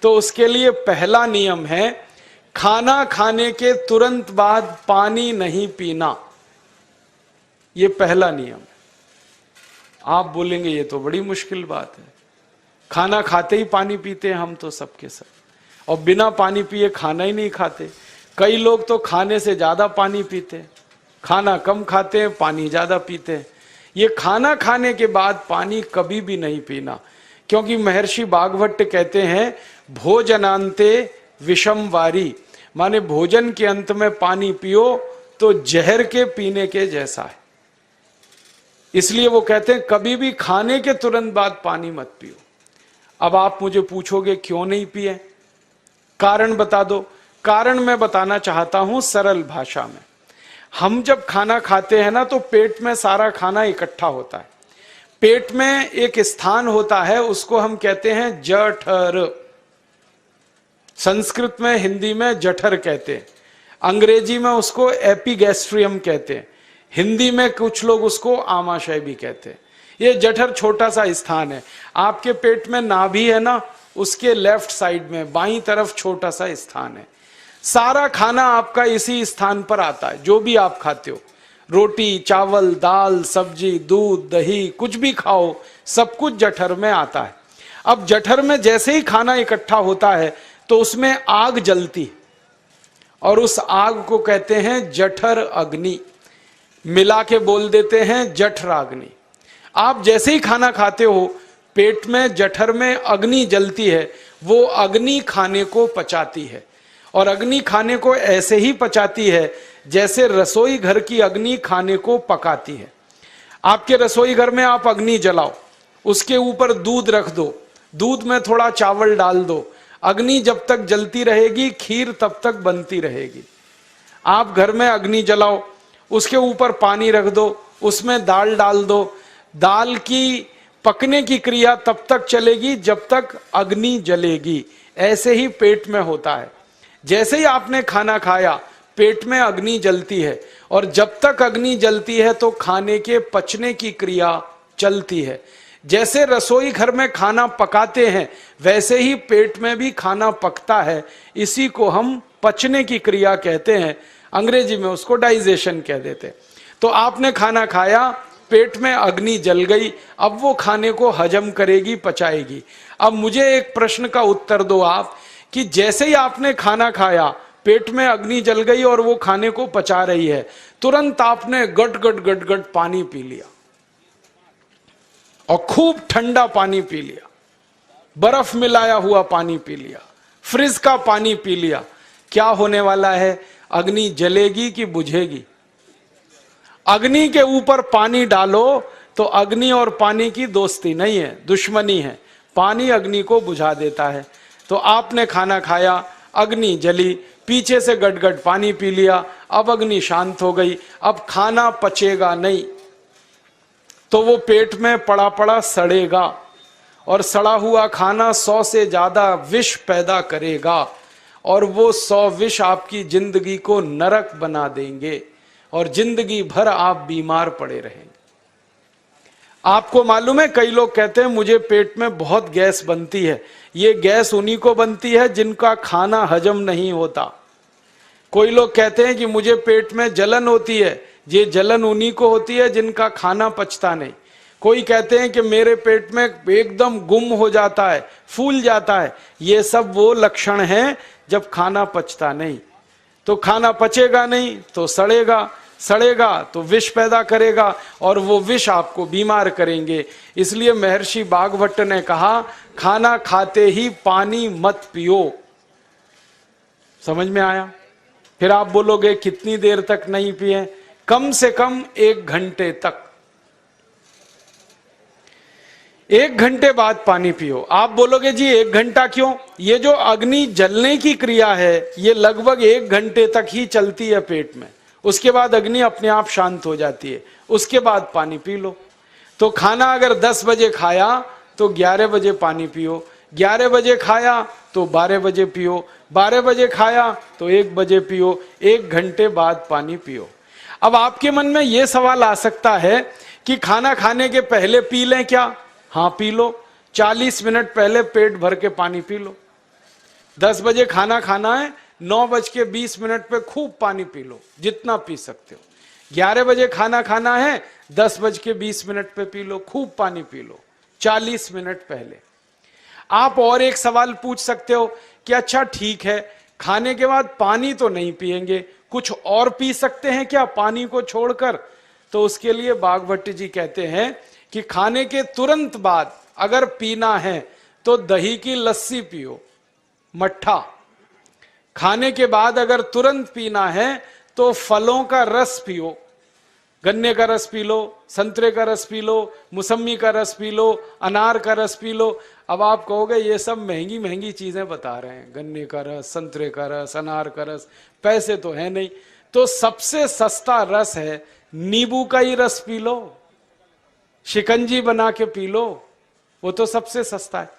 तो उसके लिए पहला नियम है खाना खाने के तुरंत बाद पानी नहीं पीना। ये पहला नियम है। आप बोलेंगे ये तो बड़ी मुश्किल बात है, खाना खाते ही पानी पीते हैं हम तो सबके सब, और बिना पानी पिए खाना ही नहीं खाते। कई लोग तो खाने से ज्यादा पानी पीते हैं, खाना कम खाते हैं, पानी ज्यादा पीते हैं। ये खाना खाने के बाद पानी कभी भी नहीं पीना, क्योंकि महर्षि भागवत कहते हैं भोजनांते विषम वारी, माने भोजन के अंत में पानी पियो तो जहर के पीने के जैसा है। इसलिए वो कहते हैं कभी भी खाने के तुरंत बाद पानी मत पियो। अब आप मुझे पूछोगे क्यों नहीं पिए, कारण बता दो। कारण मैं बताना चाहता हूं सरल भाषा में। हम जब खाना खाते हैं ना तो पेट में सारा खाना इकट्ठा होता है। पेट में एक स्थान होता है, उसको हम कहते हैं जठर। संस्कृत में, हिंदी में जठर कहते हैं, अंग्रेजी में उसको एपिगैस्ट्रियम कहते हैं, हिंदी में कुछ लोग उसको आमाशय भी कहते हैं। ये जठर छोटा सा स्थान है। आपके पेट में नाभि है ना, उसके लेफ्ट साइड में बाईं तरफ छोटा सा स्थान है। सारा खाना आपका इसी स्थान पर आता है। जो भी आप खाते हो, रोटी, चावल, दाल, सब्जी, दूध, दही, कुछ भी खाओ, सब कुछ जठर में आता है। अब जठर में जैसे ही खाना इकट्ठा होता है तो उसमें आग जलती है, और उस आग को कहते हैं जठर अग्नि। मिला के बोल देते हैं जठराग्नि। आप जैसे ही खाना खाते हो, पेट में जठर में अग्नि जलती है। वो अग्नि खाने को पचाती है, और अग्नि खाने को ऐसे ही पचाती है जैसे रसोई घर की अग्नि खाने को पकाती है। आपके रसोई घर में आप अग्नि जलाओ, उसके ऊपर दूध रख दो, दूध में थोड़ा चावल डाल दो, अग्नि जब तक जलती रहेगी खीर तब तक बनती रहेगी। आप घर में अग्नि जलाओ, उसके ऊपर पानी रख दो, उसमें दाल डाल दो, दाल की पकने की क्रिया तब तक चलेगी जब तक अग्नि जलेगी। ऐसे ही पेट में होता है। जैसे ही आपने खाना खाया, पेट में अग्नि जलती है, और जब तक अग्नि जलती है तो खाने के पचने की क्रिया चलती है। जैसे रसोई घर में खाना पकाते हैं, वैसे ही पेट में भी खाना पकता है। इसी को हम पचने की क्रिया कहते हैं, अंग्रेजी में उसको डाइजेशन कह देते हैं। तो आपने खाना खाया, पेट में अग्नि जल गई, अब वो खाने को हजम करेगी, पचाएगी। अब मुझे एक प्रश्न का उत्तर दो आप, कि जैसे ही आपने खाना खाया, पेट में अग्नि जल गई और वो खाने को पचा रही है, तुरंत आपने गट गट गट गट पानी पी लिया, और खूब ठंडा पानी पी लिया, बर्फ मिलाया हुआ पानी पी लिया, फ्रिज का पानी पी लिया। क्या होने वाला है? अग्नि जलेगी कि बुझेगी? अग्नि के ऊपर पानी डालो तो अग्नि और पानी की दोस्ती नहीं है, दुश्मनी है। पानी अग्नि को बुझा देता है। तो आपने खाना खाया, अग्नि जली, पीछे से गटगट पानी पी लिया, अब अग्नि शांत हो गई, अब खाना पचेगा नहीं, तो वो पेट में पड़ा पड़ा सड़ेगा, और सड़ा हुआ खाना 100 से ज्यादा विष पैदा करेगा, और वो 100 विष आपकी जिंदगी को नरक बना देंगे, और जिंदगी भर आप बीमार पड़े रहेंगे। आपको मालूम है, कई लोग कहते हैं मुझे पेट में बहुत गैस बनती है। ये गैस उन्हीं को बनती है जिनका खाना हजम नहीं होता। कोई लोग कहते हैं कि मुझे पेट में जलन होती है, ये जलन उन्हीं को होती है जिनका खाना पचता नहीं। कोई कहते हैं कि मेरे पेट में एकदम गुम हो जाता है, फूल जाता है। ये सब वो लक्षण हैं जब खाना पचता नहीं। तो खाना पचेगा नहीं तो सड़ेगा, सड़ेगा तो विष पैदा करेगा, और वो विष आपको बीमार करेंगे। इसलिए महर्षि भागवत ने कहा खाना खाते ही पानी मत पियो। समझ में आया? फिर आप बोलोगे कितनी देर तक नहीं पिए? कम से कम 1 घंटे तक। 1 घंटे बाद पानी पियो। आप बोलोगे जी 1 घंटा क्यों? ये जो अग्नि जलने की क्रिया है ये लगभग 1 घंटे तक ही चलती है पेट में। उसके बाद अग्नि अपने आप शांत हो जाती है, उसके बाद पानी पी लो। तो खाना अगर 10 बजे खाया तो 11 बजे पानी पियो, 11 बजे खाया तो 12 बजे पियो, 12 बजे खाया तो 1 बजे पियो, 1 घंटे बाद पानी पियो। अब आपके मन में यह सवाल आ सकता है कि खाना खाने के पहले पी लें क्या? हाँ पी लो। 40 मिनट पहले पेट भर के पानी पी लो। 10 बजे खाना खाना है, 9:20 पे खूब पानी पी लो, जितना पी सकते हो। 11 बजे खाना खाना है, 10:20 पे पी लो, खूब पानी पी लो, 40 मिनट पहले। आप और एक सवाल पूछ सकते हो कि अच्छा ठीक है, खाने के बाद पानी तो नहीं पिएंगे, कुछ और पी सकते हैं क्या पानी को छोड़कर? तो उसके लिए बागभट्ट जी कहते हैं कि खाने के तुरंत बाद अगर पीना है तो दही की लस्सी पियो, मट्ठा। खाने के बाद अगर तुरंत पीना है तो फलों का रस पियो, गन्ने का रस पी लो, संतरे का रस पी लो, मौसमी का रस पी लो, अनार का रस पी लो। अब आप कहोगे ये सब महंगी महंगी चीजें बता रहे हैं, गन्ने का रस, संतरे का रस, अनार का रस, पैसे तो है नहीं। तो सबसे सस्ता रस है नींबू का ही रस पी लो, शिकंजी बना के पी लो, वो तो सबसे सस्ता है।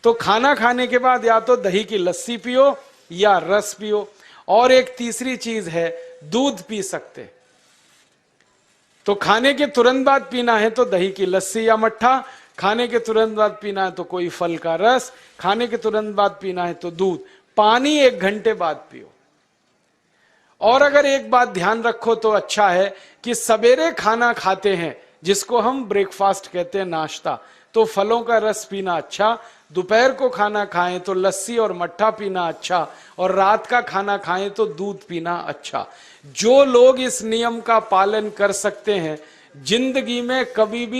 तो खाना खाने के बाद या तो दही की लस्सी पियो या रस पियो। और एक तीसरी चीज है, दूध पी सकते। तो खाने के तुरंत बाद पीना है तो दही की लस्सी या मट्ठा, खाने के तुरंत बाद पीना है तो कोई फल का रस, खाने के तुरंत बाद पीना है तो दूध। पानी 1 घंटे बाद पियो। और अगर एक बात ध्यान रखो तो अच्छा है कि सवेरे खाना खाते हैं जिसको हम ब्रेकफास्ट कहते हैं, नाश्ता, तो फलों का रस पीना अच्छा। दोपहर को खाना खाएं तो लस्सी और मट्ठा पीना अच्छा, और रात का खाना खाएं तो दूध पीना अच्छा। जो लोग इस नियम का पालन कर सकते हैं, जिंदगी में कभी भी